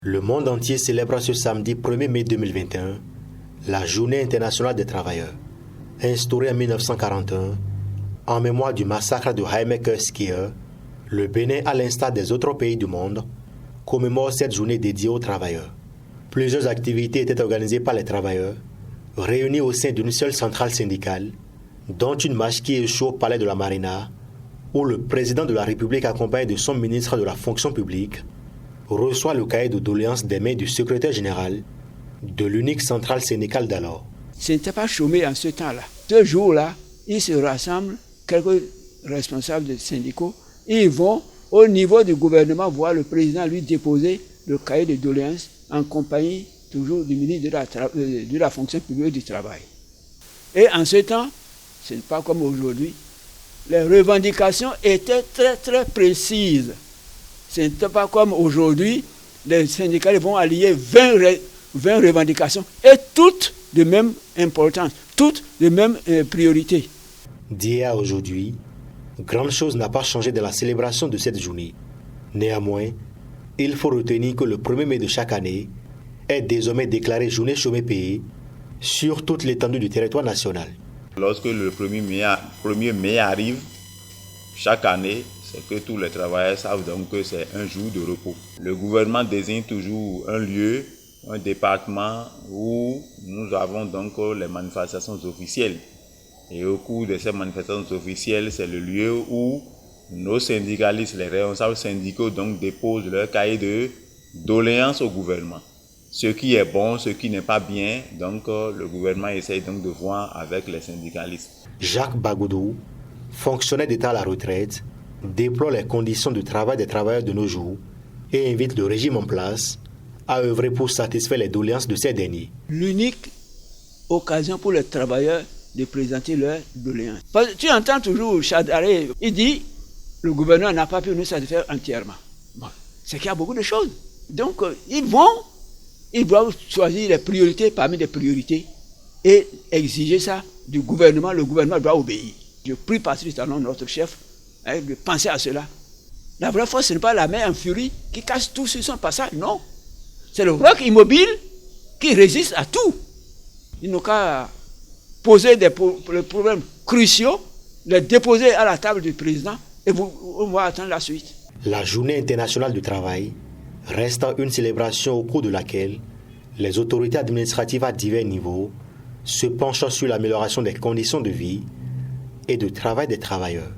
Le monde entier célèbre ce samedi 1er mai 2021 la Journée internationale des travailleurs, instaurée en 1941 en mémoire du massacre de Jaime Cusquier. Le Bénin, à l'instar des autres pays du monde, commémore cette journée dédiée aux travailleurs. Plusieurs activités étaient organisées par les travailleurs, réunis au sein d'une seule centrale syndicale, dont une marche qui échoue au palais de la Marina, où le président de la République, accompagné de son ministre de la fonction publique, reçoit le cahier de doléances des mains du secrétaire général de l'unique centrale syndicale d'alors. Ce n'était pas chômé en ce temps-là. Ce jour-là, ils se rassemblent, quelques responsables des syndicats, ils vont au niveau du gouvernement voir le président lui déposer le cahier de doléances en compagnie toujours du ministre de la fonction publique du travail. Et en ce temps, ce n'est pas comme aujourd'hui, les revendications étaient très très précises. Ce n'était pas comme aujourd'hui, les syndicats vont allier 20 revendications et toutes de même importance, toutes de même priorité. D'hier à aujourd'hui, grande chose n'a pas changé dans la célébration de cette journée. Néanmoins, il faut retenir que le 1er mai de chaque année est désormais déclaré journée chômée payée sur toute l'étendue du territoire national. Lorsque le 1er mai arrive, chaque année, c'est que tous les travailleurs savent donc que c'est un jour de repos. Le gouvernement désigne toujours un lieu, un département où nous avons donc les manifestations officielles. Et au cours de ces manifestations officielles, c'est le lieu où nos syndicalistes, les responsables syndicaux, donc déposent leur cahier de doléances au gouvernement. Ce qui est bon, ce qui n'est pas bien, donc le gouvernement essaye donc de voir avec les syndicalistes. Jacques Bagoudou, fonctionnaire d'État à la retraite, déplore les conditions de travail des travailleurs de nos jours et invite le régime en place à œuvrer pour satisfaire les doléances de ces derniers. L'unique occasion pour les travailleurs de présenter leurs doléances. Parce que tu entends toujours Chadaré, il dit le gouvernement n'a pas pu nous satisfaire entièrement. Bon, c'est qu'il y a beaucoup de choses. Donc ils doivent choisir les priorités parmi les priorités et exiger ça du gouvernement. Le gouvernement doit obéir. Je prie Patrice Talon, notre chef, de penser à cela. La vraie force, ce n'est pas la main en furie qui casse tout sur son passage, non. C'est le roc immobile qui résiste à tout. Il n'a qu'à poser des problèmes cruciaux, les déposer à la table du président et on va attendre la suite. La Journée internationale du travail reste une célébration au cours de laquelle les autorités administratives à divers niveaux se penchent sur l'amélioration des conditions de vie et de travail des travailleurs.